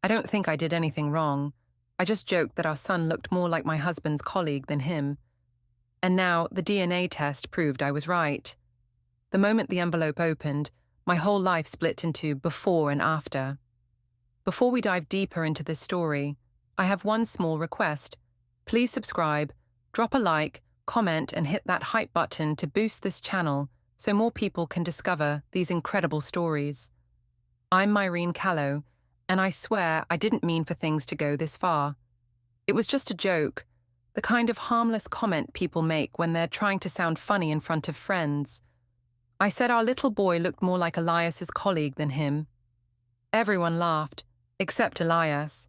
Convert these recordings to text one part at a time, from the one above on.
I don't think I did anything wrong. I just joked that our son looked more like my husband's colleague than him. And now the DNA test proved I was right. The moment the envelope opened, my whole life split into before and after. Before we dive deeper into this story, I have one small request. Please subscribe, drop a like, comment, and hit that hype button to boost this channel so more people can discover these incredible stories. I'm Mirene Callow, and I swear I didn't mean for things to go this far. It was just a joke, the kind of harmless comment people make when they're trying to sound funny in front of friends. I said our little boy looked more like Elias's colleague than him. Everyone laughed, except Elias.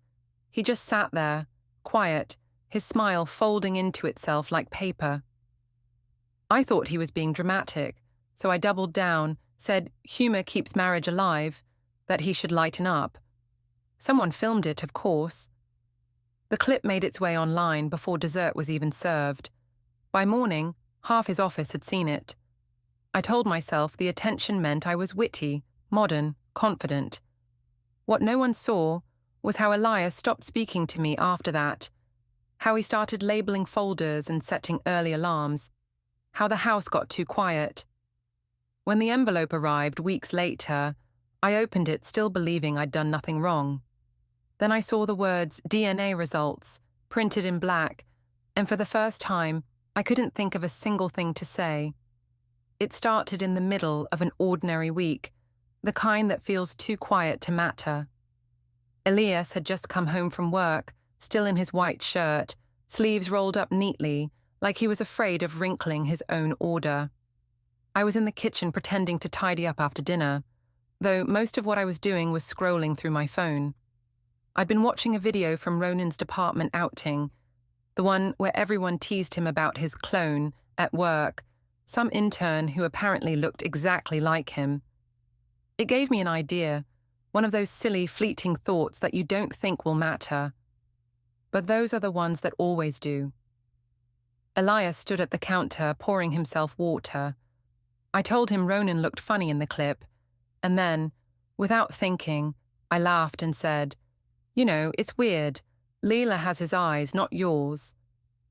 He just sat there, quiet, his smile folding into itself like paper. I thought he was being dramatic, so I doubled down, said humor keeps marriage alive, that he should lighten up. Someone filmed it, of course. The clip made its way online before dessert was even served. By morning, half his office had seen it. I told myself the attention meant I was witty, modern, confident. What no one saw was how Elias stopped speaking to me after that, how he started labeling folders and setting early alarms, how the house got too quiet. When the envelope arrived weeks later, I opened it still believing I'd done nothing wrong. Then I saw the words DNA results, printed in black, and for the first time, I couldn't think of a single thing to say. It started in the middle of an ordinary week, the kind that feels too quiet to matter. Elias had just come home from work, still in his white shirt, sleeves rolled up neatly, like he was afraid of wrinkling his own order. I was in the kitchen pretending to tidy up after dinner, though most of what I was doing was scrolling through my phone. I'd been watching a video from Ronan's department outing, the one where everyone teased him about his clone at work, some intern who apparently looked exactly like him. It gave me an idea, one of those silly, fleeting thoughts that you don't think will matter. But those are the ones that always do. Elias stood at the counter pouring himself water. I told him Ronan looked funny in the clip, and then, without thinking, I laughed and said, "You know, it's weird. Leela has his eyes, not yours."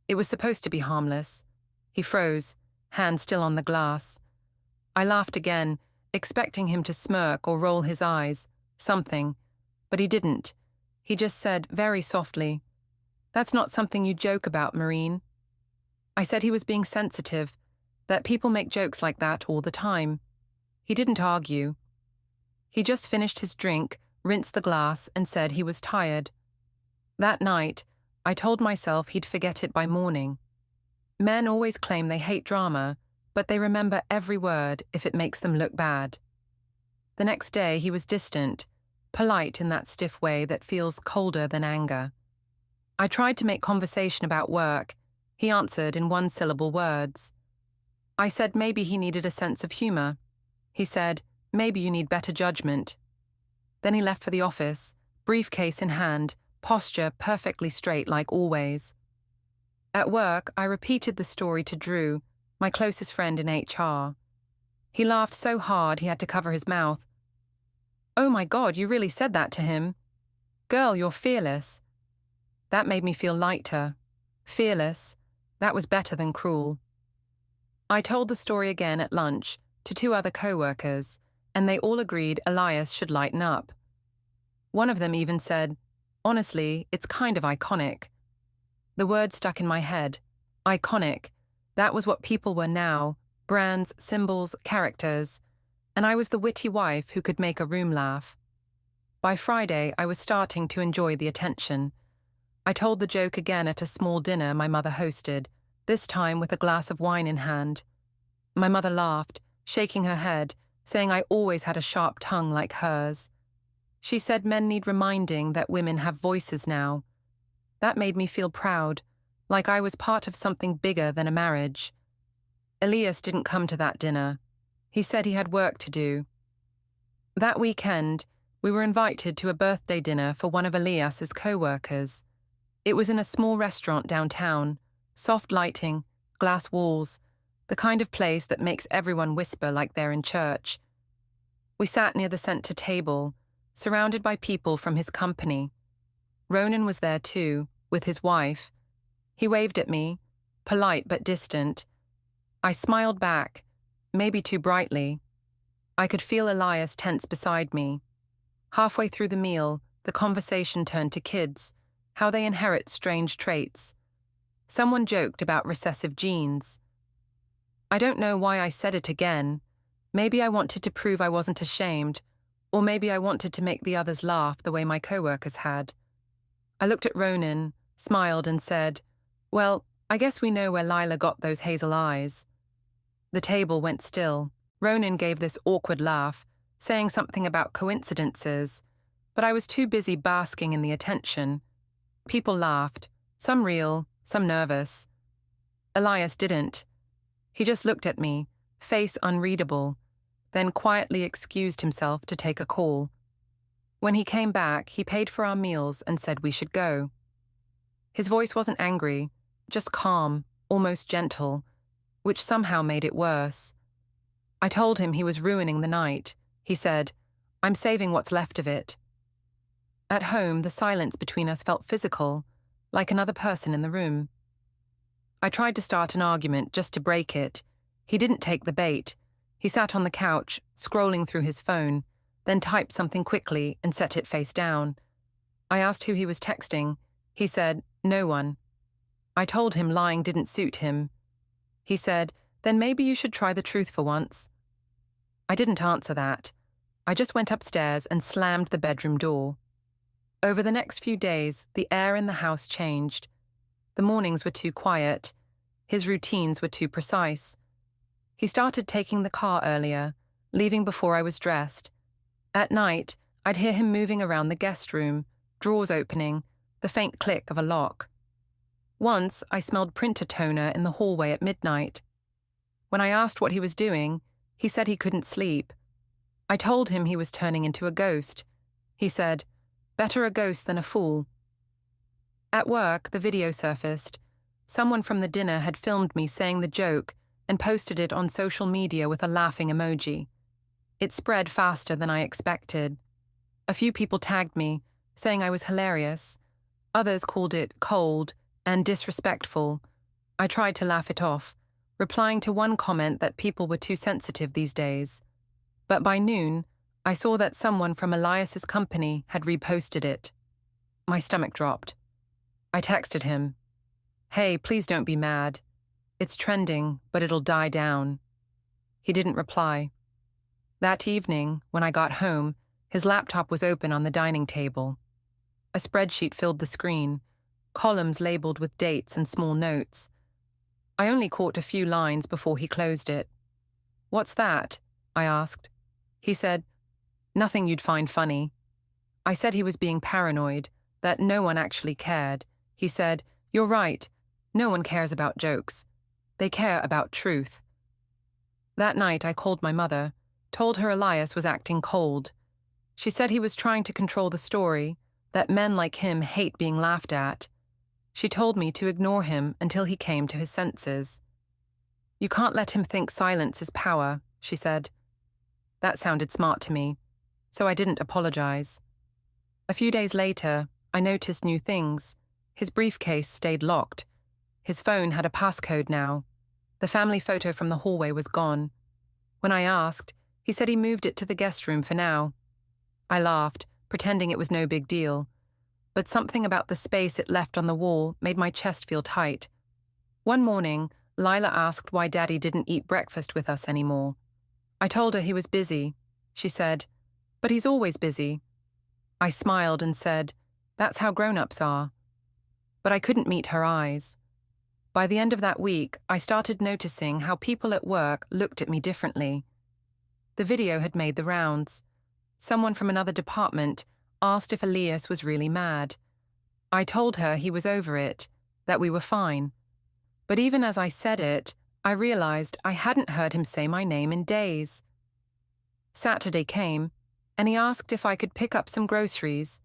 It was supposed to be harmless. He froze, hand still on the glass. I laughed again, expecting him to smirk or roll his eyes, something, but he didn't. He just said, very softly, "That's not something you joke about, Mirene." I said he was being sensitive, that people make jokes like that all the time. He didn't argue. He just finished his drink, rinsed the glass, and said he was tired. That night, I told myself he'd forget it by morning. Men always claim they hate drama, but they remember every word if it makes them look bad. The next day, he was distant, polite in that stiff way that feels colder than anger. I tried to make conversation about work. He answered in one-syllable words. I said maybe he needed a sense of humor. He said, "Maybe you need better judgment." Then he left for the office, briefcase in hand, posture perfectly straight like always. At work, I repeated the story to Drew, my closest friend in HR. He laughed so hard he had to cover his mouth. "Oh my God, you really said that to him? Girl, you're fearless." That made me feel lighter. Fearless, that was better than cruel. I told the story again at lunch to 2 other co-workers, and they all agreed Elias should lighten up. One of them even said, "Honestly, it's kind of iconic." The word stuck in my head. Iconic. That was what people were now, brands, symbols, characters, and I was the witty wife who could make a room laugh. By Friday, I was starting to enjoy the attention. I told the joke again at a small dinner my mother hosted, this time with a glass of wine in hand. My mother laughed, shaking her head, saying I always had a sharp tongue like hers. She said men need reminding that women have voices now. That made me feel proud, like I was part of something bigger than a marriage. Elias didn't come to that dinner. He said he had work to do. That weekend, we were invited to a birthday dinner for one of Elias's co-workers. It was in a small restaurant downtown, soft lighting, glass walls, the kind of place that makes everyone whisper like they're in church. We sat near the center table, surrounded by people from his company. Ronan was there too, with his wife. He waved at me, polite but distant. I smiled back, maybe too brightly. I could feel Elias tense beside me. Halfway through the meal, the conversation turned to kids, how they inherit strange traits. Someone joked about recessive genes. I don't know why I said it again. Maybe I wanted to prove I wasn't ashamed, or maybe I wanted to make the others laugh the way my co-workers had. I looked at Ronan, smiled and said, "Well, I guess we know where Lila got those hazel eyes." The table went still. Ronan gave this awkward laugh, saying something about coincidences, but I was too busy basking in the attention. People laughed, some real, some nervous. Elias didn't. He just looked at me, face unreadable, then quietly excused himself to take a call. When he came back, he paid for our meals and said we should go. His voice wasn't angry, just calm, almost gentle, which somehow made it worse. I told him he was ruining the night. He said, "I'm saving what's left of it." At home, the silence between us felt physical, like another person in the room. I tried to start an argument just to break it. He didn't take the bait. He sat on the couch, scrolling through his phone, then typed something quickly and set it face down. I asked who he was texting. He said, "No one." I told him lying didn't suit him. He said, "Then maybe you should try the truth for once." I didn't answer that. I just went upstairs and slammed the bedroom door. Over the next few days, the air in the house changed. The mornings were too quiet. His routines were too precise. He started taking the car earlier, leaving before I was dressed. At night, I'd hear him moving around the guest room, drawers opening, the faint click of a lock. Once, I smelled printer toner in the hallway at midnight. When I asked what he was doing, he said he couldn't sleep. I told him he was turning into a ghost. He said, "Better a ghost than a fool." At work, the video surfaced. Someone from the dinner had filmed me saying the joke and posted it on social media with a laughing emoji. It spread faster than I expected. A few people tagged me, saying I was hilarious. Others called it cold and disrespectful. I tried to laugh it off, replying to one comment that people were too sensitive these days. But by noon, I saw that someone from Elias's company had reposted it. My stomach dropped. I texted him, "Hey, please don't be mad. It's trending, but it'll die down." He didn't reply. That evening, when I got home, his laptop was open on the dining table. A spreadsheet filled the screen, columns labeled with dates and small notes. I only caught a few lines before he closed it. "What's that?" I asked. He said, "Nothing you'd find funny." I said he was being paranoid, that no one actually cared. He said, "You're right. No one cares about jokes. They care about truth." That night I called my mother, told her Elias was acting cold. She said he was trying to control the story, that men like him hate being laughed at. She told me to ignore him until he came to his senses. "You can't let him think silence is power," she said. That sounded smart to me, so I didn't apologize. A few days later, I noticed new things. His briefcase stayed locked. His phone had a passcode now. The family photo from the hallway was gone. When I asked, he said he moved it to the guest room for now. I laughed, pretending it was no big deal. But something about the space it left on the wall made my chest feel tight. One morning, Lila asked why Daddy didn't eat breakfast with us anymore. I told her he was busy. She said, "But he's always busy." I smiled and said, "That's how grown-ups are." But I couldn't meet her eyes. By the end of that week, I started noticing how people at work looked at me differently. The video had made the rounds. Someone from another department asked if Elias was really mad. I told her he was over it, that we were fine. But even as I said it, I realized I hadn't heard him say my name in days. Saturday came, and he asked if I could pick up some groceries.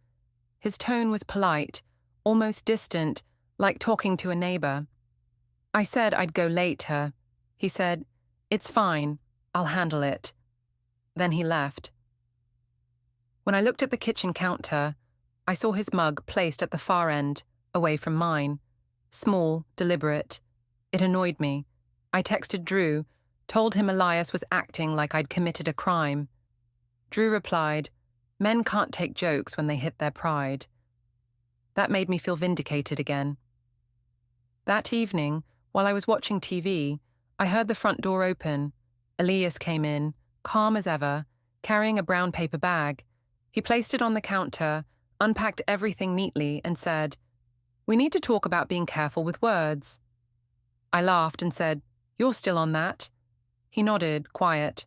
His tone was polite, almost distant, like talking to a neighbor. I said I'd go later. He said, "It's fine, I'll handle it." Then he left. When I looked at the kitchen counter, I saw his mug placed at the far end, away from mine. Small, deliberate. It annoyed me. I texted Drew, told him Elias was acting like I'd committed a crime. Drew replied, "Men can't take jokes when they hit their pride." That made me feel vindicated again. That evening, while I was watching TV, I heard the front door open. Elias came in, calm as ever, carrying a brown paper bag. He placed it on the counter, unpacked everything neatly, and said, "We need to talk about being careful with words." I laughed and said, "You're still on that?" He nodded, quiet.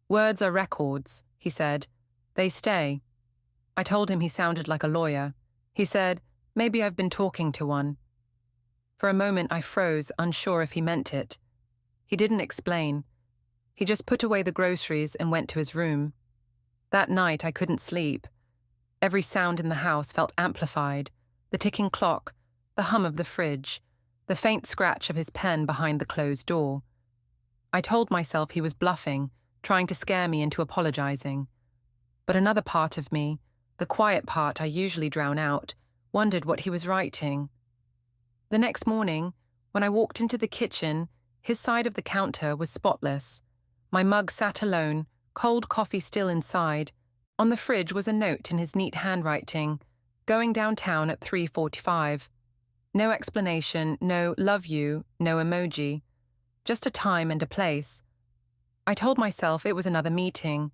"Words are records," he said. "They stay." I told him he sounded like a lawyer. He said, "Maybe I've been talking to one." For a moment I froze, unsure if he meant it. He didn't explain. He just put away the groceries and went to his room. That night I couldn't sleep. Every sound in the house felt amplified. The ticking clock, the hum of the fridge, the faint scratch of his pen behind the closed door. I told myself he was bluffing, trying to scare me into apologizing. But another part of me, the quiet part I usually drown out, wondered what he was writing. The next morning, when I walked into the kitchen, his side of the counter was spotless. My mug sat alone, cold coffee still inside. On the fridge was a note in his neat handwriting, "Going downtown at 3:45. No explanation, no "love you," no emoji. Just a time and a place. I told myself it was another meeting.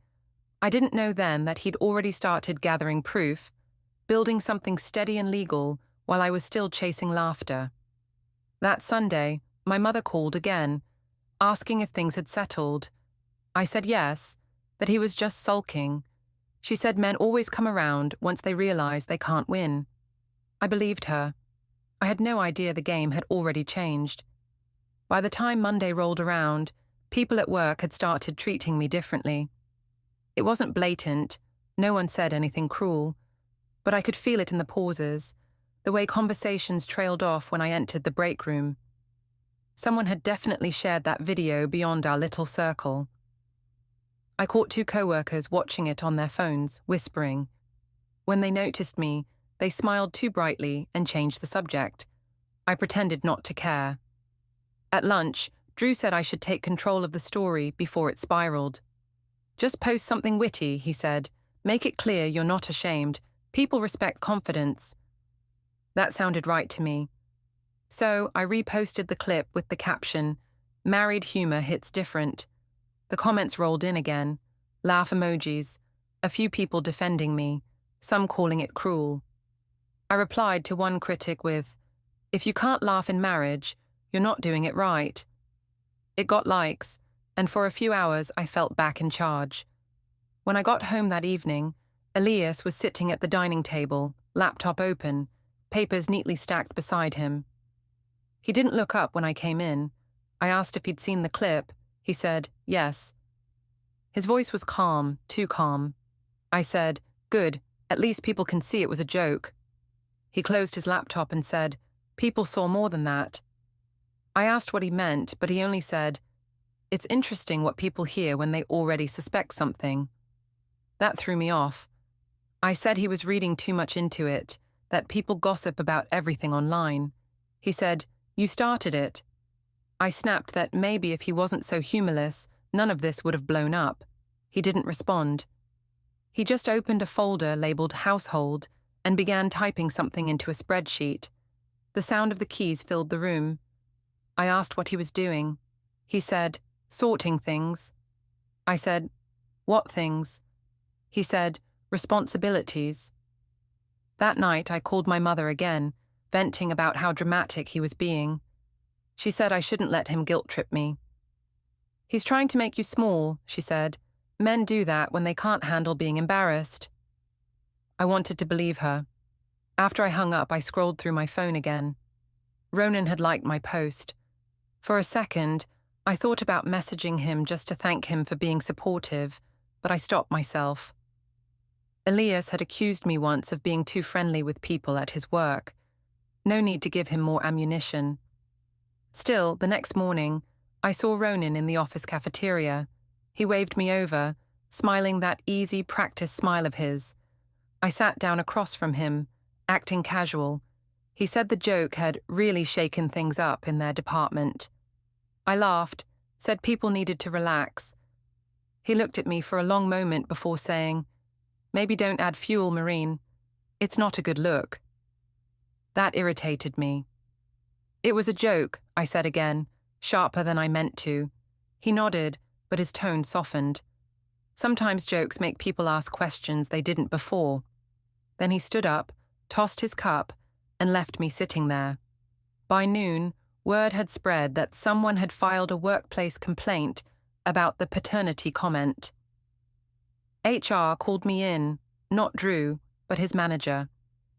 I didn't know then that he'd already started gathering proof, building something steady and legal while I was still chasing laughter. That Sunday, my mother called again, asking if things had settled. I said yes, that he was just sulking. She said men always come around once they realize they can't win. I believed her. I had no idea the game had already changed. By the time Monday rolled around, people at work had started treating me differently. It wasn't blatant, no one said anything cruel, but I could feel it in the pauses, the way conversations trailed off when I entered the break room. Someone had definitely shared that video beyond our little circle. I caught 2 coworkers watching it on their phones, whispering. When they noticed me, they smiled too brightly and changed the subject. I pretended not to care. At lunch, Drew said I should take control of the story before it spiraled. "Just post something witty," he said. "Make it clear you're not ashamed. People respect confidence." That sounded right to me. So I reposted the clip with the caption, "Married humor hits different." The comments rolled in again, laugh emojis, a few people defending me, some calling it cruel. I replied to one critic with, "If you can't laugh in marriage, you're not doing it right." It got likes, and for a few hours I felt back in charge. When I got home that evening, Elias was sitting at the dining table, laptop open, papers neatly stacked beside him. He didn't look up when I came in. I asked if he'd seen the clip. He said, "Yes." His voice was calm, too calm. I said, "Good, at least people can see it was a joke." He closed his laptop and said, "People saw more than that." I asked what he meant, but he only said, "It's interesting what people hear when they already suspect something." That threw me off. I said he was reading too much into it, that people gossip about everything online. He said, "You started it." I snapped that maybe if he wasn't so humorless, none of this would have blown up. He didn't respond. He just opened a folder labeled Household and began typing something into a spreadsheet. The sound of the keys filled the room. I asked what he was doing. He said, "Sorting things." I said, "What things?" He said, "Responsibilities." That night I called my mother again, venting about how dramatic he was being. She said I shouldn't let him guilt-trip me. "He's trying to make you small," she said. "Men do that when they can't handle being embarrassed." I wanted to believe her. After I hung up, I scrolled through my phone again. Ronan had liked my post. For a second, I thought about messaging him just to thank him for being supportive, but I stopped myself. Elias had accused me once of being too friendly with people at his work. No need to give him more ammunition. Still, the next morning, I saw Ronan in the office cafeteria. He waved me over, smiling that easy practice smile of his, I sat down across from him, acting casual. He said the joke had really shaken things up in their department. I laughed, said people needed to relax. He looked at me for a long moment before saying, "Maybe don't add fuel, Mirene. It's not a good look." That irritated me. "It was a joke," I said again, sharper than I meant to. He nodded, but his tone softened. Sometimes jokes make people ask questions they didn't before. Then he stood up, tossed his cup, and left me sitting there. By noon, word had spread that someone had filed a workplace complaint about the paternity comment. HR called me in, not Drew, but his manager.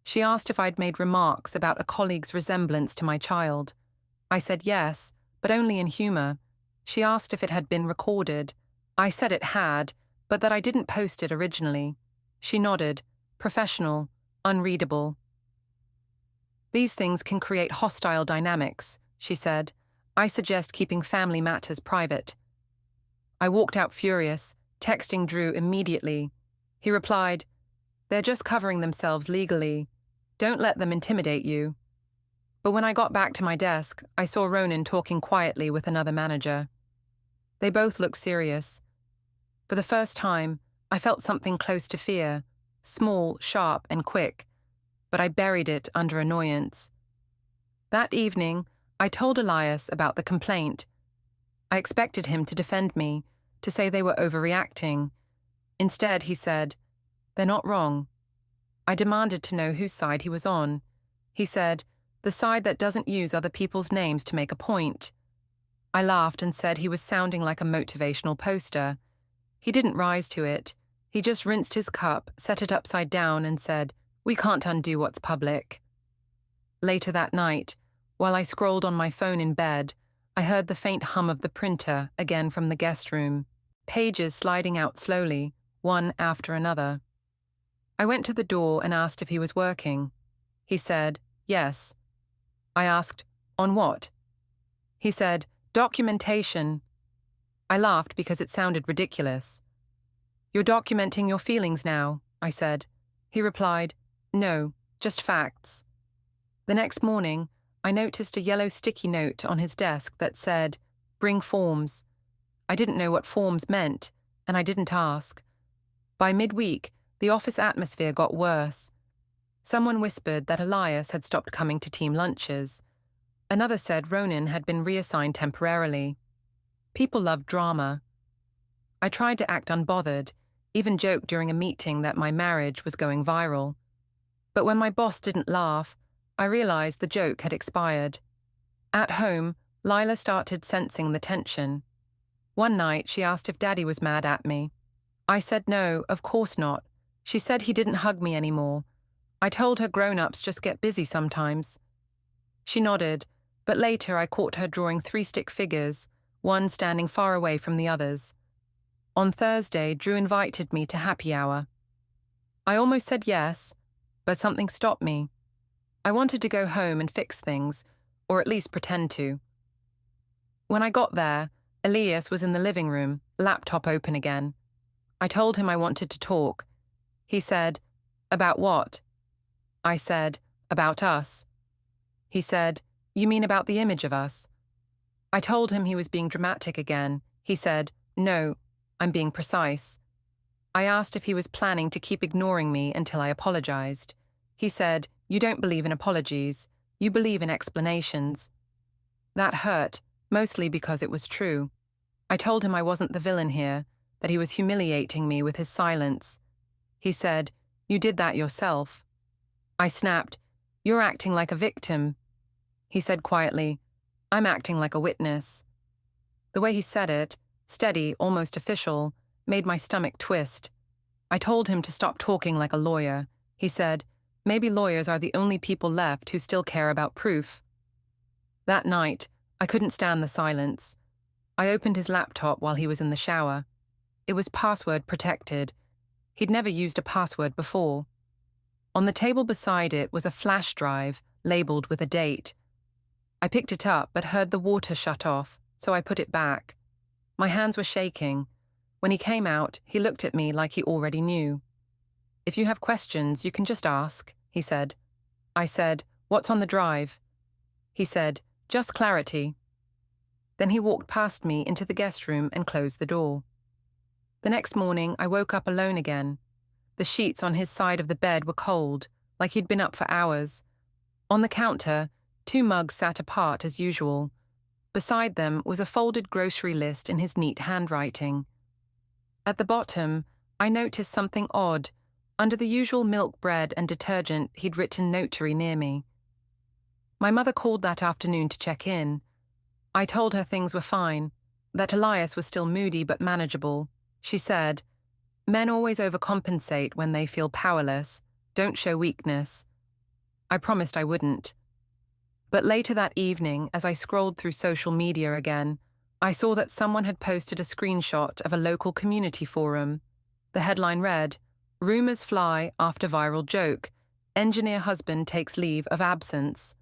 She asked if I'd made remarks about a colleague's resemblance to my child. I said yes, but only in humor. She asked if it had been recorded. I said it had, but that I didn't post it originally. She nodded, professional, unreadable. "These things can create hostile dynamics," she said. "I suggest keeping family matters private." I walked out furious, texting Drew immediately. He replied, "They're just covering themselves legally. Don't let them intimidate you." But when I got back to my desk, I saw Ronan talking quietly with another manager. They both looked serious. For the first time, I felt something close to fear, small, sharp, and quick, but I buried it under annoyance. That evening, I told Elias about the complaint. I expected him to defend me, to say they were overreacting. Instead, he said, "They're not wrong." I demanded to know whose side he was on. He said, "The side that doesn't use other people's names to make a point." I laughed and said he was sounding like a motivational poster. He didn't rise to it. He just rinsed his cup, set it upside down, and said, "We can't undo what's public." Later that night, while I scrolled on my phone in bed, I heard the faint hum of the printer again from the guest room, pages sliding out slowly, one after another. I went to the door and asked if he was working. He said, "Yes." I asked, "On what?" He said, "Documentation." I laughed because it sounded ridiculous. "You're documenting your feelings now," I said. He replied, "No, just facts." The next morning, I noticed a yellow sticky note on his desk that said, "Bring forms." I didn't know what forms meant, and I didn't ask. By midweek, the office atmosphere got worse. Someone whispered that Elias had stopped coming to team lunches. Another said Ronan had been reassigned temporarily. People loved drama. I tried to act unbothered, even joked during a meeting that my marriage was going viral. But when my boss didn't laugh, I realized the joke had expired. At home, Lila started sensing the tension. One night, she asked if Daddy was mad at me. I said no, of course not. She said he didn't hug me anymore. I told her grown-ups just get busy sometimes. She nodded, but later I caught her drawing 3 stick figures, one standing far away from the others. On Thursday, Drew invited me to happy hour. I almost said yes, but something stopped me. I wanted to go home and fix things, or at least pretend to. When I got there, Elias was in the living room, laptop open again. I told him I wanted to talk. He said, "About what?" I said, "About us." He said, "You mean about the image of us?" I told him he was being dramatic again. He said, "No, I'm being precise." I asked if he was planning to keep ignoring me until I apologized. He said, "You don't believe in apologies. You believe in explanations." That hurt, mostly because it was true. I told him I wasn't the villain here, that he was humiliating me with his silence. He said, "You did that yourself." I snapped, "You're acting like a victim." He said quietly, "I'm acting like a witness." The way he said it, steady, almost official, made my stomach twist. I told him to stop talking like a lawyer. He said, "Maybe lawyers are the only people left who still care about proof." That night, I couldn't stand the silence. I opened his laptop while he was in the shower. It was password protected. He'd never used a password before. On the table beside it was a flash drive labeled with a date. I picked it up but heard the water shut off, so I put it back. My hands were shaking. When he came out, he looked at me like he already knew. If you have questions, you can just ask, he said. I said, "What's on the drive?" He said, "Just clarity." Then he walked past me into the guest room and closed the door. The next morning, I woke up alone again. The sheets on his side of the bed were cold, like he'd been up for hours. On the counter, 2 mugs sat apart as usual. Beside them was a folded grocery list in his neat handwriting. At the bottom, I noticed something odd. Under the usual milk, bread, and detergent, he'd written "notary" near me. My mother called that afternoon to check in. I told her things were fine, that Elias was still moody but manageable. She said, "Men always overcompensate when they feel powerless. Don't show weakness." I promised I wouldn't. But later that evening, as I scrolled through social media again, I saw that someone had posted a screenshot of a local community forum. The headline read, "Rumors fly after viral joke. Engineer husband takes leave of absence."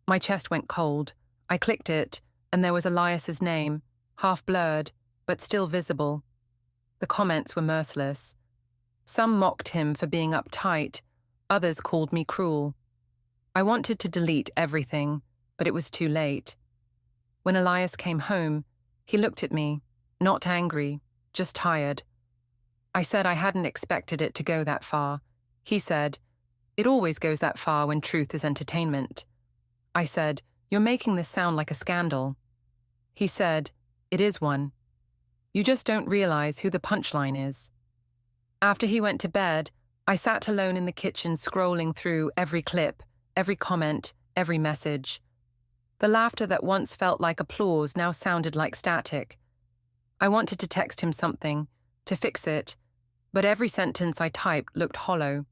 My chest went cold. I clicked it, and there was Elias's name, half blurred, but still visible. The comments were merciless. Some mocked him for being uptight. Others called me cruel. I wanted to delete everything, but it was too late. When Elias came home, he looked at me, not angry, just tired. I said I hadn't expected it to go that far. He said, "It always goes that far when truth is entertainment." I said, "You're making this sound like a scandal." He said, "It is one. You just don't realize who the punchline is." After he went to bed, I sat alone in the kitchen scrolling through every clip, every comment, every message. The laughter that once felt like applause now sounded like static. I wanted to text him something, to fix it, but every sentence I typed looked hollow.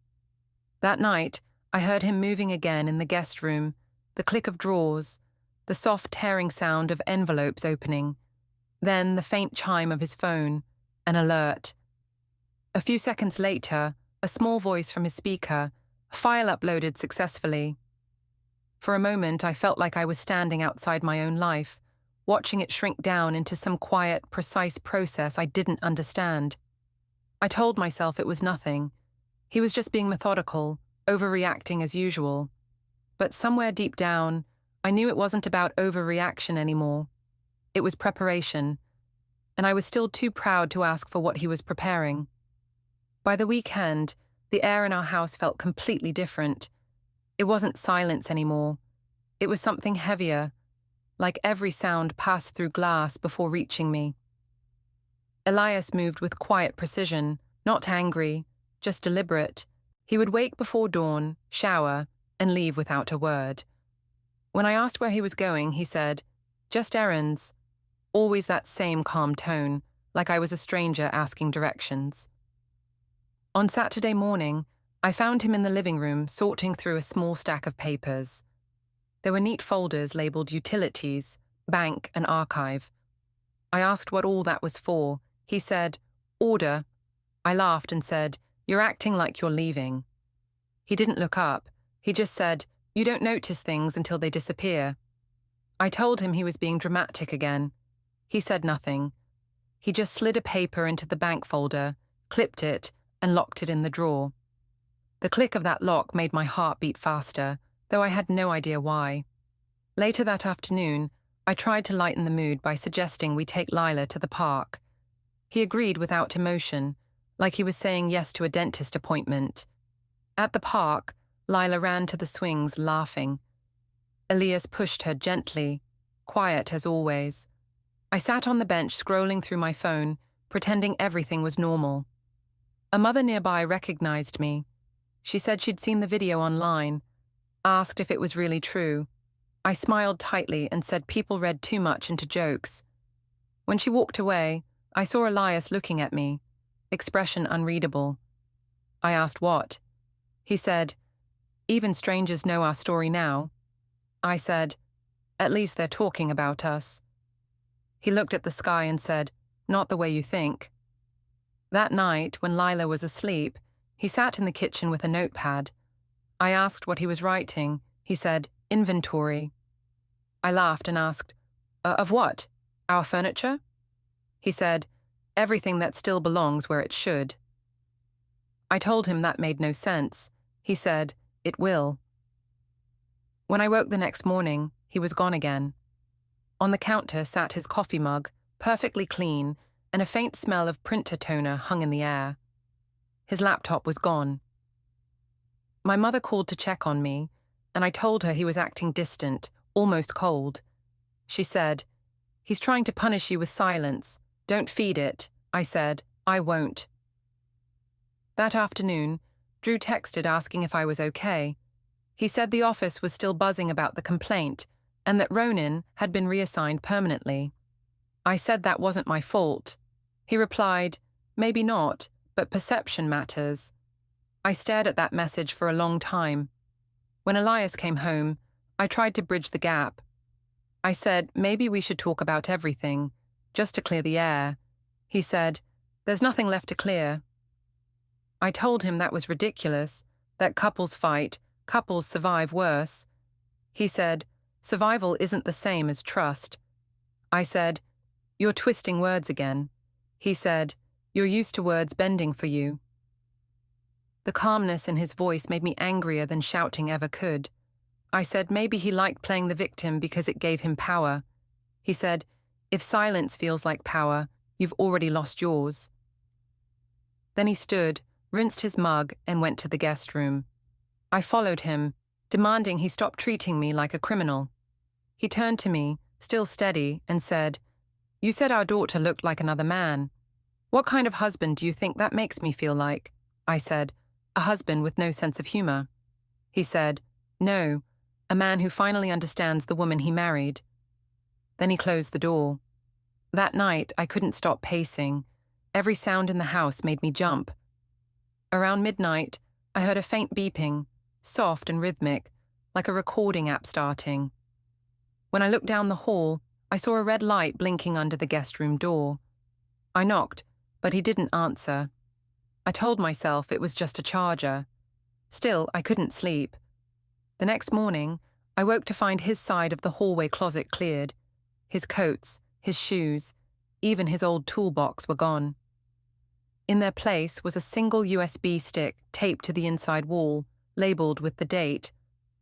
That night, I heard him moving again in the guest room, the click of drawers, the soft tearing sound of envelopes opening, then the faint chime of his phone, an alert. A few seconds later, a small voice from his speaker, "File uploaded successfully." For a moment, I felt like I was standing outside my own life, watching it shrink down into some quiet, precise process I didn't understand. I told myself it was nothing. He was just being methodical, overreacting as usual. But somewhere deep down, I knew it wasn't about overreaction anymore. It was preparation, and I was still too proud to ask for what he was preparing. By the weekend, the air in our house felt completely different. It wasn't silence anymore. It was something heavier, like every sound passed through glass before reaching me. Elias moved with quiet precision, not angry, just deliberate. He would wake before dawn, shower, and leave without a word. When I asked where he was going, he said, "Just errands." Always that same calm tone, like I was a stranger asking directions. On Saturday morning, I found him in the living room sorting through a small stack of papers. There were neat folders labeled utilities, bank, and archive. I asked what all that was for. He said, "Order." I laughed and said, "You're acting like you're leaving." He didn't look up. He just said, "You don't notice things until they disappear." I told him he was being dramatic again. He said nothing. He just slid a paper into the bank folder, clipped it, and locked it in the drawer. The click of that lock made my heart beat faster, though I had no idea why. Later that afternoon, I tried to lighten the mood by suggesting we take Lila to the park. He agreed without emotion, like he was saying yes to a dentist appointment. At the park, Lila ran to the swings, laughing. Elias pushed her gently, quiet as always. I sat on the bench scrolling through my phone, pretending everything was normal. A mother nearby recognized me. She said she'd seen the video online, asked if it was really true. I smiled tightly and said people read too much into jokes. When she walked away, I saw Elias looking at me, expression unreadable. I asked what. He said, "Even strangers know our story now." I said, "At least they're talking about us." He looked at the sky and said, "Not the way you think." That night, when Lila was asleep, he sat in the kitchen with a notepad. I asked what he was writing. He said, "Inventory." I laughed and asked, "Of what? Our furniture?" He said, "Everything that still belongs where it should." I told him that made no sense. He said, "It will." When I woke the next morning, he was gone again. On the counter sat his coffee mug, perfectly clean, and a faint smell of printer toner hung in the air. His laptop was gone. My mother called to check on me, and I told her he was acting distant, almost cold. She said, "He's trying to punish you with silence. Don't feed it." I said, "I won't." That afternoon, Drew texted asking if I was okay. He said the office was still buzzing about the complaint and that Ronan had been reassigned permanently. I said that wasn't my fault. He replied, "Maybe not, but perception matters." I stared at that message for a long time. When Elias came home, I tried to bridge the gap. I said, "Maybe we should talk about everything, just to clear the air." He said, "There's nothing left to clear." I told him that was ridiculous, that couples fight, couples survive worse. He said, "Survival isn't the same as trust." I said, "You're twisting words again." He said, "You're used to words bending for you." The calmness in his voice made me angrier than shouting ever could. I said maybe he liked playing the victim because it gave him power. He said, "If silence feels like power, you've already lost yours." Then he stood, rinsed his mug, and went to the guest room. I followed him, demanding he stop treating me like a criminal. He turned to me, still steady, and said, "You said our daughter looked like another man. What kind of husband do you think that makes me feel like?" I said, "A husband with no sense of humor." He said, "No, a man who finally understands the woman he married." Then he closed the door. That night, I couldn't stop pacing. Every sound in the house made me jump. Around midnight, I heard a faint beeping, soft and rhythmic, like a recording app starting. When I looked down the hall, I saw a red light blinking under the guest room door. I knocked, but he didn't answer. I told myself it was just a charger. Still, I couldn't sleep. The next morning, I woke to find his side of the hallway closet cleared. His coats, his shoes, even his old toolbox were gone. In their place was a single USB stick taped to the inside wall, labeled with the date.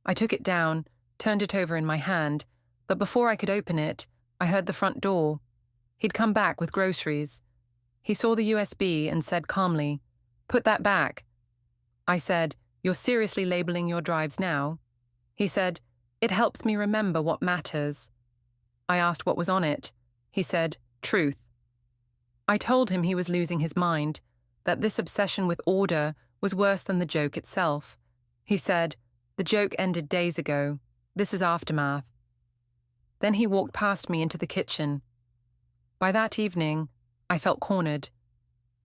I took it down, turned it over in my hand, but before I could open it, I heard the front door. He'd come back with groceries. He saw the USB and said calmly, "Put that back." I said, "You're seriously labeling your drives now?" He said, "It helps me remember what matters." I asked what was on it. He said, "Truth." I told him he was losing his mind, that this obsession with order was worse than the joke itself. He said, "The joke ended days ago. This is aftermath." Then he walked past me into the kitchen. By that evening, I felt cornered.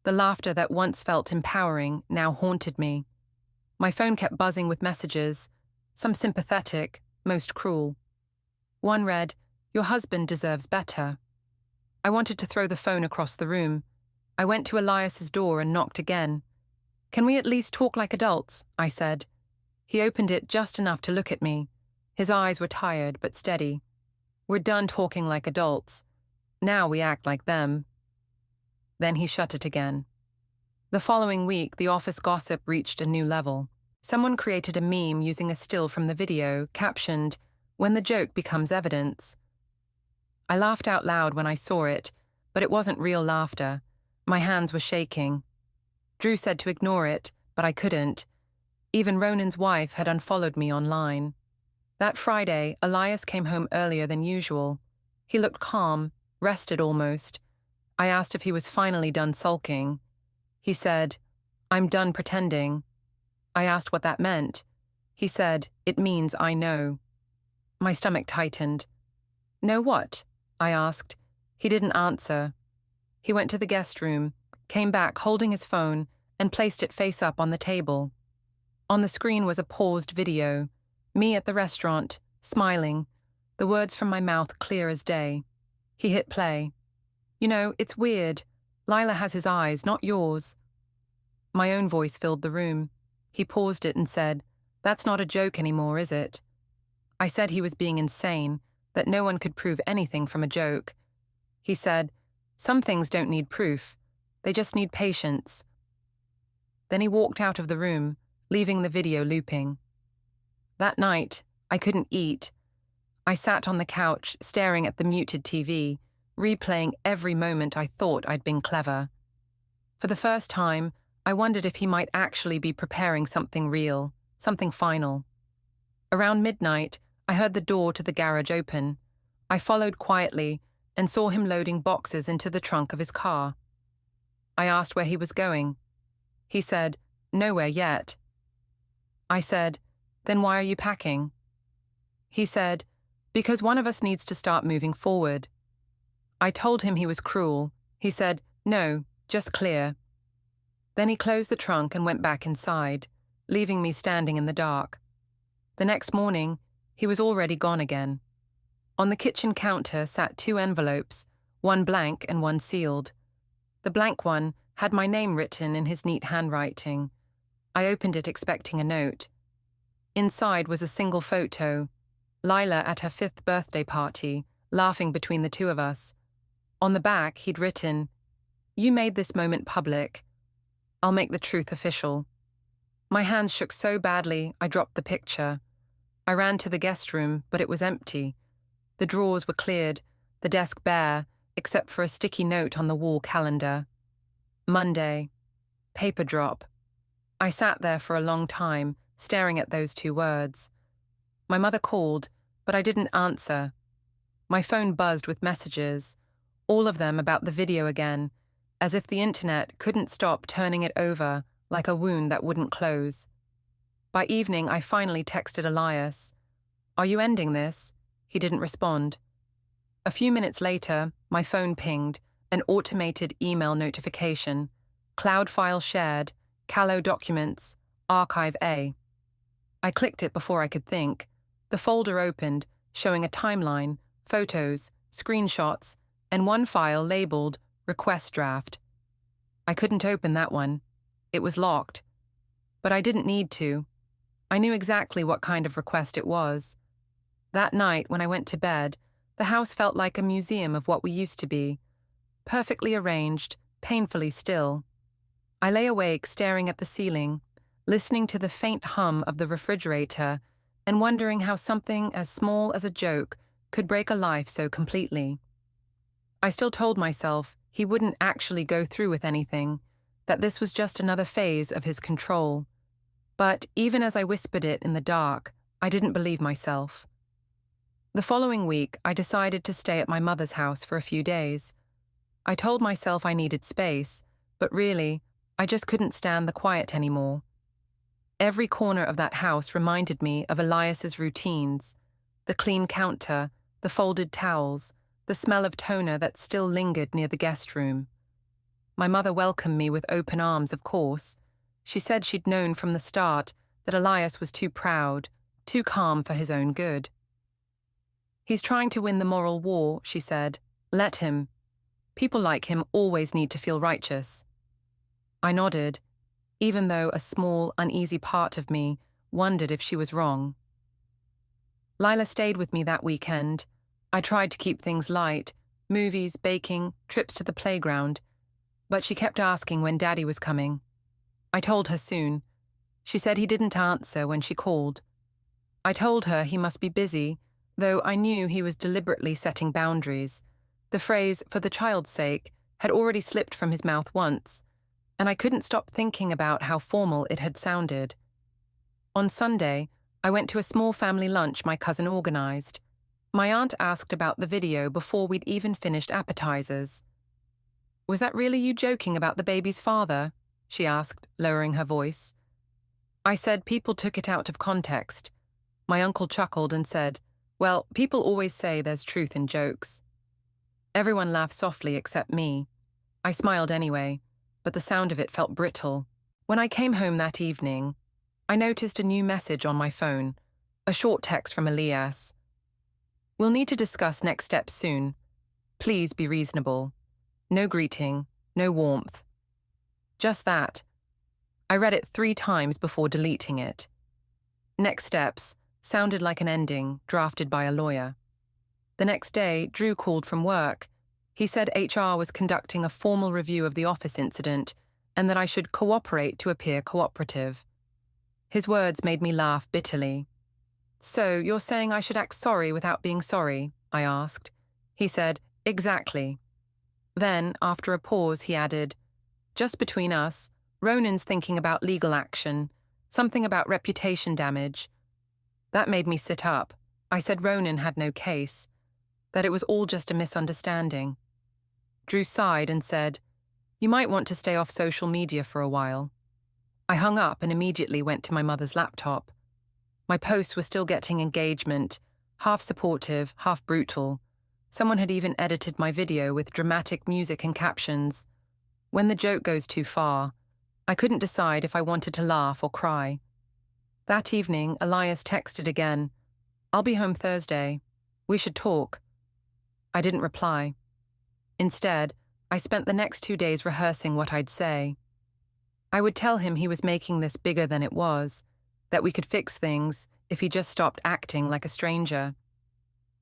The laughter that once felt empowering now haunted me. My phone kept buzzing with messages, some sympathetic, most cruel. One read, "Your husband deserves better." I wanted to throw the phone across the room. I went to Elias's door and knocked again. "Can we at least talk like adults?" I said. He opened it just enough to look at me. His eyes were tired but steady. "We're done talking like adults. Now we act like them." Then he shut it again. The following week, the office gossip reached a new level. Someone created a meme using a still from the video, captioned, "When the joke becomes evidence." I laughed out loud when I saw it, but it wasn't real laughter. My hands were shaking. Drew said to ignore it, but I couldn't. Even Ronan's wife had unfollowed me online. That Friday, Elias came home earlier than usual. He looked calm, rested almost. I asked if he was finally done sulking. He said, "I'm done pretending." I asked what that meant. He said, "It means I know." My stomach tightened. "Know what?" I asked. He didn't answer. He went to the guest room, came back holding his phone, and placed it face up on the table. On the screen was a paused video. Me at the restaurant, smiling, the words from my mouth clear as day. He hit play. "You know, it's weird. Lila has his eyes, not yours." My own voice filled the room. He paused it and said, "That's not a joke anymore, is it?" I said he was being insane, that no one could prove anything from a joke. He said, "Some things don't need proof. They just need patience." Then he walked out of the room, leaving the video looping. That night, I couldn't eat. I sat on the couch, staring at the muted TV, replaying every moment I thought I'd been clever. For the first time, I wondered if he might actually be preparing something real, something final. Around midnight, I heard the door to the garage open. I followed quietly and saw him loading boxes into the trunk of his car. I asked where he was going. He said, "Nowhere yet." I said, "Then why are you packing?" He said, "Because one of us needs to start moving forward." I told him he was cruel. He said, "No, just clear." Then he closed the trunk and went back inside, leaving me standing in the dark. The next morning, he was already gone again. On the kitchen counter sat 2 envelopes, one blank and one sealed. The blank one had my name written in his neat handwriting. I opened it expecting a note. Inside was a single photo, Lila at her 5th birthday party, laughing between the 2 of us. On the back, he'd written, "You made this moment public. I'll make the truth official." My hands shook so badly, I dropped the picture. I ran to the guest room, but it was empty. The drawers were cleared, the desk bare, except for a sticky note on the wall calendar. Monday. Paper drop. I sat there for a long time, staring at those 2 words. My mother called, but I didn't answer. My phone buzzed with messages, all of them about the video again, as if the internet couldn't stop turning it over like a wound that wouldn't close. By evening, I finally texted Elias. "Are you ending this?" He didn't respond. A few minutes later, my phone pinged, an automated email notification. Cloud file shared, Callow documents, Archive A. I clicked it before I could think. The folder opened, showing a timeline, photos, screenshots, and one file labeled Request Draft. I couldn't open that one. It was locked. But I didn't need to. I knew exactly what kind of request it was. That night, when I went to bed, the house felt like a museum of what we used to be. Perfectly arranged, painfully still. I lay awake staring at the ceiling, listening to the faint hum of the refrigerator and wondering how something as small as a joke could break a life so completely. I still told myself he wouldn't actually go through with anything, that this was just another phase of his control. But even as I whispered it in the dark, I didn't believe myself. The following week, I decided to stay at my mother's house for a few days. I told myself I needed space, but really, I just couldn't stand the quiet anymore. Every corner of that house reminded me of Elias's routines, the clean counter, the folded towels, the smell of toner that still lingered near the guest room. My mother welcomed me with open arms, of course. She said she'd known from the start that Elias was too proud, too calm for his own good. "He's trying to win the moral war," she said. "Let him. People like him always need to feel righteous." I nodded, even though a small, uneasy part of me wondered if she was wrong. Lila stayed with me that weekend. I tried to keep things light, movies, baking, trips to the playground, but she kept asking when Daddy was coming. I told her soon. She said he didn't answer when she called. I told her he must be busy, though I knew he was deliberately setting boundaries. The phrase, "for the child's sake," had already slipped from his mouth once, and I couldn't stop thinking about how formal it had sounded. On Sunday, I went to a small family lunch my cousin organized. My aunt asked about the video before we'd even finished appetizers. "Was that really you joking about the baby's father?" she asked, lowering her voice. I said people took it out of context. My uncle chuckled and said, "Well, people always say there's truth in jokes." Everyone laughed softly except me. I smiled anyway, but the sound of it felt brittle. When I came home that evening, I noticed a new message on my phone, a short text from Elias. "We'll need to discuss next steps soon. Please be reasonable. No greeting, no warmth." Just that. I read it 3 times before deleting it. Next steps sounded like an ending drafted by a lawyer. The next day, Drew called from work. He said HR was conducting a formal review of the office incident, and that I should cooperate to appear cooperative. His words made me laugh bitterly. "So, you're saying I should act sorry without being sorry?" I asked. He said, "Exactly." Then, after a pause, he added, "Just between us, Ronan's thinking about legal action, something about reputation damage." That made me sit up. I said Ronan had no case, that it was all just a misunderstanding. Drew sighed and said, "You might want to stay off social media for a while." I hung up and immediately went to my mother's laptop. My posts were still getting engagement, half supportive, half brutal. Someone had even edited my video with dramatic music and captions. When the joke goes too far, I couldn't decide if I wanted to laugh or cry. That evening, Elias texted again, "I'll be home Thursday. We should talk." I didn't reply. Instead, I spent the next 2 days rehearsing what I'd say. I would tell him he was making this bigger than it was, that we could fix things if he just stopped acting like a stranger.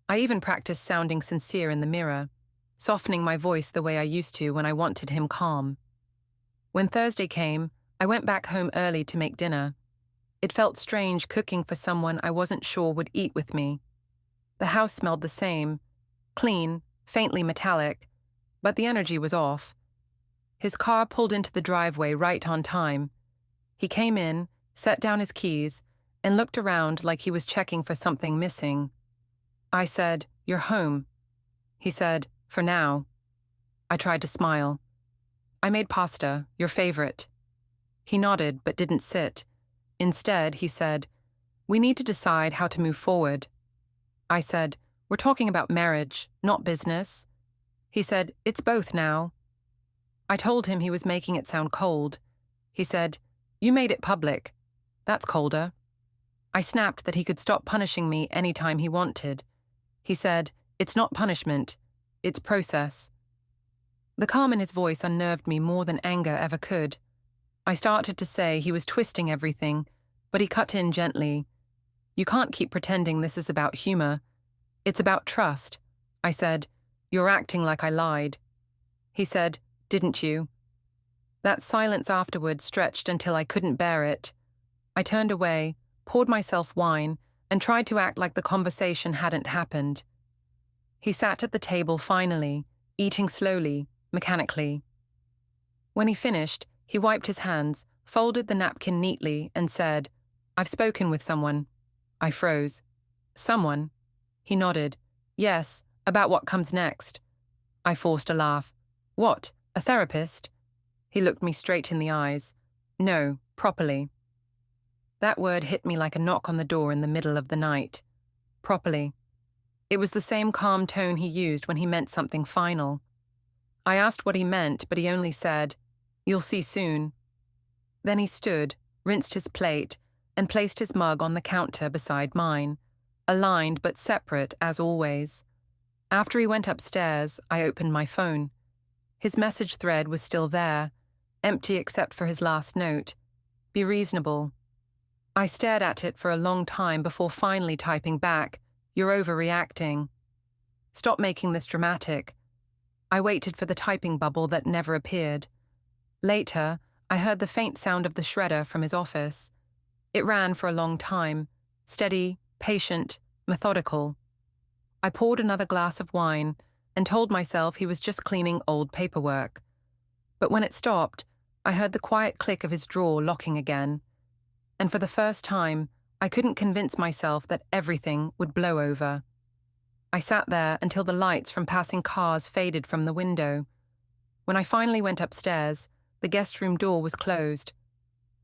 I even practiced sounding sincere in the mirror, softening my voice the way I used to when I wanted him calm. When Thursday came, I went back home early to make dinner. It felt strange cooking for someone I wasn't sure would eat with me. The house smelled the same, clean, faintly metallic, but the energy was off. His car pulled into the driveway right on time. He came in, set down his keys, and looked around like he was checking for something missing. I said, "You're home." He said, "For now." I tried to smile. "I made pasta, your favorite." He nodded but didn't sit. Instead, he said, "We need to decide how to move forward." I said, "We're talking about marriage, not business." He said, "It's both now." I told him he was making it sound cold. He said, "You made it public. That's colder." I snapped that he could stop punishing me any time he wanted. He said, "It's not punishment, it's process." The calm in his voice unnerved me more than anger ever could. I started to say he was twisting everything, but he cut in gently. "You can't keep pretending this is about humor. It's about trust." I said, "You're acting like I lied." He said, "Didn't you?" That silence afterward stretched until I couldn't bear it. I turned away, poured myself wine, and tried to act like the conversation hadn't happened. He sat at the table finally, eating slowly, mechanically. When he finished, he wiped his hands, folded the napkin neatly, and said, "I've spoken with someone." I froze. "Someone?" He nodded. "Yes, about what comes next." I forced a laugh. "What, a therapist?" He looked me straight in the eyes. "No, properly." That word hit me like a knock on the door in the middle of the night. Properly. It was the same calm tone he used when he meant something final. I asked what he meant, but he only said, "You'll see soon." Then he stood, rinsed his plate, and placed his mug on the counter beside mine, aligned but separate as always. After he went upstairs, I opened my phone. His message thread was still there, empty except for his last note. "Be reasonable." I stared at it for a long time before finally typing back, "You're overreacting." "Stop making this dramatic." I waited for the typing bubble that never appeared. Later, I heard the faint sound of the shredder from his office. It ran for a long time, steady, patient, methodical. I poured another glass of wine and told myself he was just cleaning old paperwork. But when it stopped, I heard the quiet click of his drawer locking again. And for the first time, I couldn't convince myself that everything would blow over. I sat there until the lights from passing cars faded from the window. When I finally went upstairs, the guest room door was closed.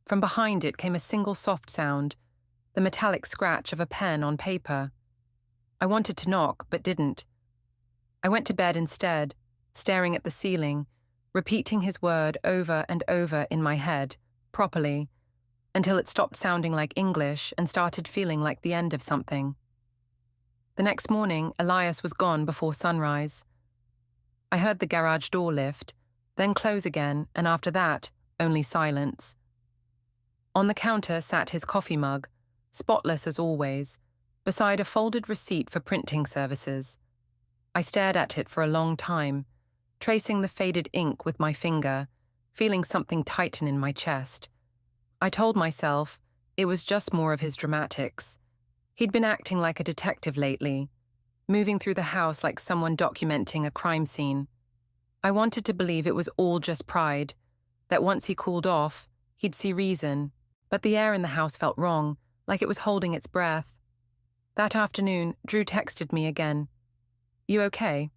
From behind it came a single soft sound, the metallic scratch of a pen on paper. I wanted to knock, but didn't. I went to bed instead, staring at the ceiling, repeating his word over and over in my head, properly, until it stopped sounding like English and started feeling like the end of something. The next morning, Elias was gone before sunrise. I heard the garage door lift, then close again, and after that, only silence. On the counter sat his coffee mug, spotless as always, beside a folded receipt for printing services. I stared at it for a long time, tracing the faded ink with my finger, feeling something tighten in my chest. I told myself it was just more of his dramatics. He'd been acting like a detective lately, moving through the house like someone documenting a crime scene. I wanted to believe it was all just pride, that once he cooled off, he'd see reason, but the air in the house felt wrong, like it was holding its breath. That afternoon, Drew texted me again. "You okay?"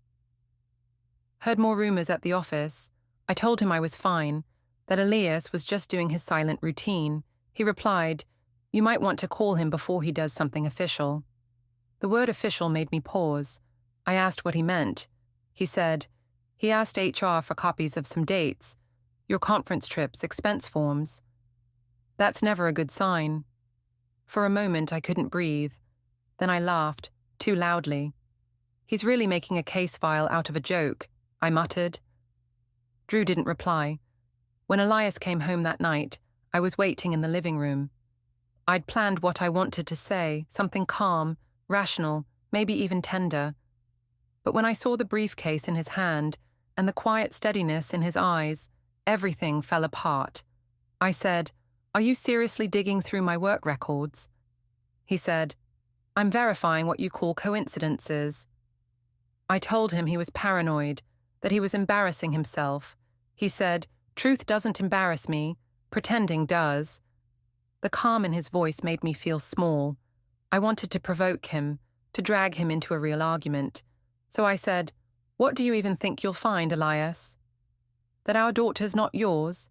Heard more rumors at the office. I told him I was fine, that Elias was just doing his silent routine. He replied, "You might want to call him before he does something official." The word official made me pause. I asked what he meant. He said, he asked HR for copies of some dates, your conference trips, expense forms. That's never a good sign. For a moment, I couldn't breathe. Then I laughed, too loudly. "He's really making a case file out of a joke," I muttered. Drew didn't reply. When Elias came home that night, I was waiting in the living room. I'd planned what I wanted to say, something calm, rational, maybe even tender. But when I saw the briefcase in his hand and the quiet steadiness in his eyes, everything fell apart. I said, "Are you seriously digging through my work records?" He said, "I'm verifying what you call coincidences." I told him he was paranoid, that he was embarrassing himself. He said, "Truth doesn't embarrass me, pretending does." The calm in his voice made me feel small. I wanted to provoke him, to drag him into a real argument. So I said, "What do you even think you'll find, Elias?" "That our daughter's not yours?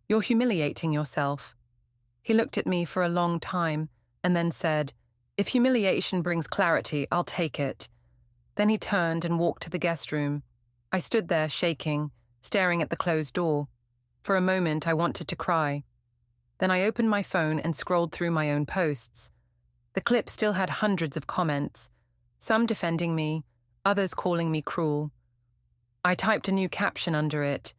You're humiliating yourself." He looked at me for a long time and then said, "If humiliation brings clarity, I'll take it." Then he turned and walked to the guest room. I stood there shaking, staring at the closed door. For a moment, I wanted to cry. Then I opened my phone and scrolled through my own posts. The clip still had hundreds of comments, some defending me, others calling me cruel. I typed a new caption under it.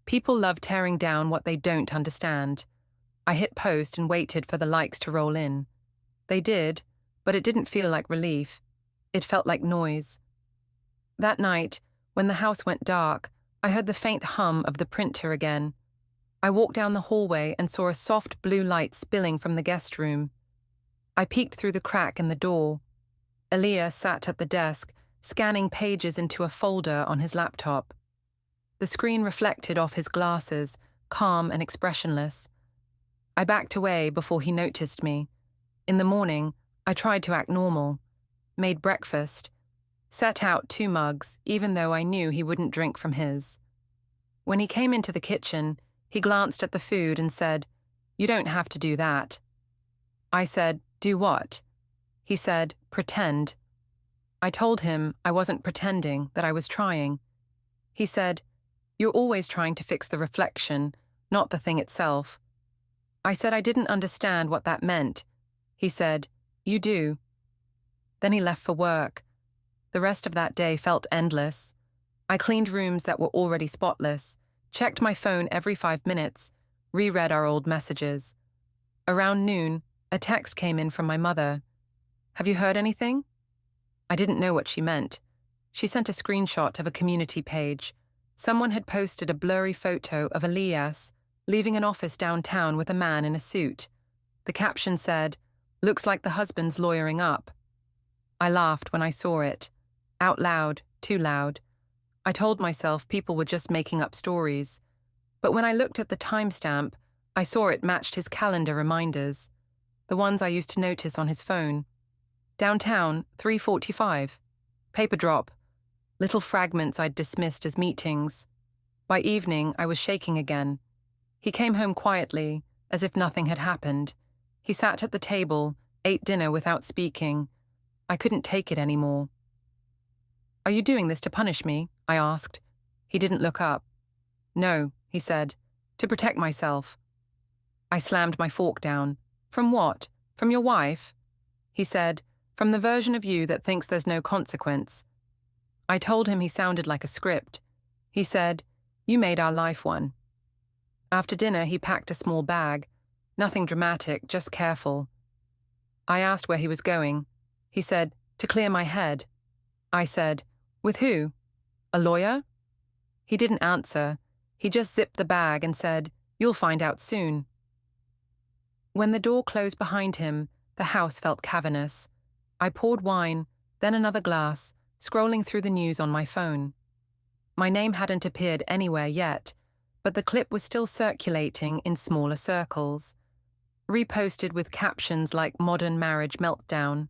"People love tearing down what they don't understand." I hit post and waited for the likes to roll in. They did, but it didn't feel like relief. It felt like noise. That night, when the house went dark, I heard the faint hum of the printer again. I walked down the hallway and saw a soft blue light spilling from the guest room. I peeked through the crack in the door. Elias sat at the desk, scanning pages into a folder on his laptop. The screen reflected off his glasses, calm and expressionless. I backed away before he noticed me. In the morning, I tried to act normal. Made breakfast. Set out 2 mugs, even though I knew he wouldn't drink from his. When he came into the kitchen, he glanced at the food and said, "You don't have to do that." I said, "Do what?" He said, "Pretend." I told him I wasn't pretending, that I was trying. He said, "You're always trying to fix the reflection, not the thing itself." I said I didn't understand what that meant. He said, "You do." Then he left for work. The rest of that day felt endless. I cleaned rooms that were already spotless, checked my phone every 5 minutes, reread our old messages. Around noon, a text came in from my mother. "Have you heard anything?" I didn't know what she meant. She sent a screenshot of a community page. Someone had posted a blurry photo of Elias leaving an office downtown with a man in a suit. The caption said, "Looks like the husband's lawyering up." I laughed when I saw it. Out loud, too loud. I told myself people were just making up stories. But when I looked at the timestamp, I saw it matched his calendar reminders, the ones I used to notice on his phone. Downtown, 3:45. Paper drop. Little fragments I'd dismissed as meetings. By evening, I was shaking again. He came home quietly, as if nothing had happened. He sat at the table, ate dinner without speaking. I couldn't take it anymore. "Are you doing this to punish me?" I asked. He didn't look up. "No," he said, "to protect myself." I slammed my fork down. "From what? From your wife?" He said, "From the version of you that thinks there's no consequence." I told him he sounded like a script. He said, "You made our life one." After dinner, he packed a small bag. Nothing dramatic, just careful. I asked where he was going. He said, "To clear my head." I said, "With who? A lawyer?" He didn't answer. He just zipped the bag and said, "You'll find out soon." When the door closed behind him, the house felt cavernous. I poured wine, then another glass, scrolling through the news on my phone. My name hadn't appeared anywhere yet, but the clip was still circulating in smaller circles, reposted with captions like "Modern Marriage Meltdown."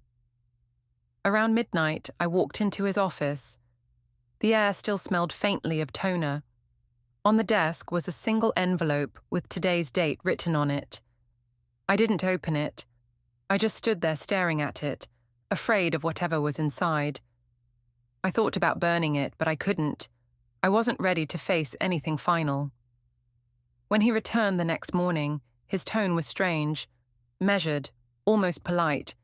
Around midnight, I walked into his office. The air still smelled faintly of toner. On the desk was a single envelope with today's date written on it. I didn't open it. I just stood there staring at it, afraid of whatever was inside. I thought about burning it, but I couldn't. I wasn't ready to face anything final. When he returned the next morning, his tone was strange, measured, almost polite.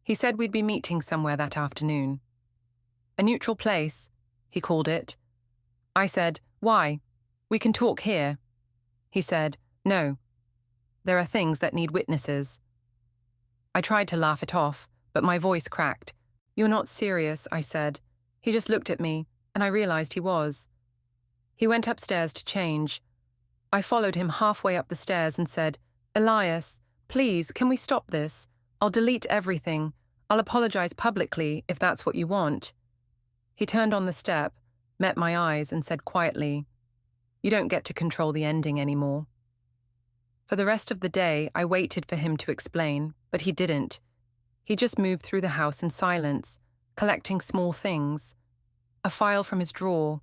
He said we'd be meeting somewhere that afternoon. "A neutral place," he called it. I said, "Why? We can talk here." He said, "No. There are things that need witnesses." I tried to laugh it off, but my voice cracked. "You're not serious," I said. He just looked at me, and I realized he was. He went upstairs to change. I followed him halfway up the stairs and said, "Elias, please, can we stop this? I'll delete everything. I'll apologize publicly if that's what you want." He turned on the step, met my eyes, and said quietly, "You don't get to control the ending anymore." For the rest of the day, I waited for him to explain, but he didn't. He just moved through the house in silence, collecting small things. A file from his drawer,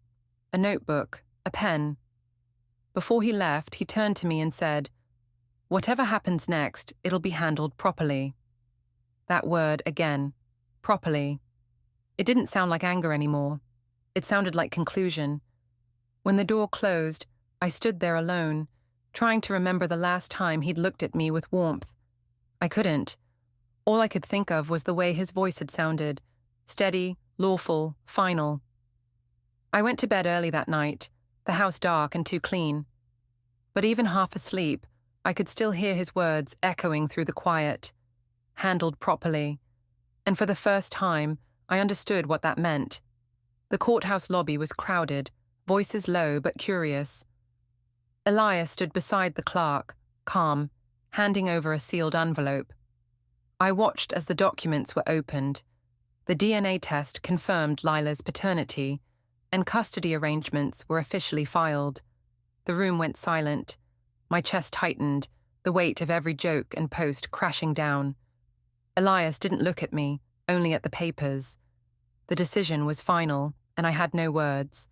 a notebook, a pen. Before he left, he turned to me and said, "Whatever happens next, it'll be handled properly." That word again, properly. It didn't sound like anger anymore. It sounded like conclusion. When the door closed, I stood there alone, trying to remember the last time he'd looked at me with warmth. I couldn't. All I could think of was the way his voice had sounded, steady, lawful, final. I went to bed early that night, the house dark and too clean. But even half asleep, I could still hear his words echoing through the quiet. Handled properly. And for the first time, I understood what that meant. The courthouse lobby was crowded, voices low but curious. Elias stood beside the clerk, calm, handing over a sealed envelope. I watched as the documents were opened. The DNA test confirmed Lila's paternity, and custody arrangements were officially filed. The room went silent. My chest tightened, the weight of every joke and post crashing down. Elias didn't look at me, only at the papers. The decision was final, and I had no words.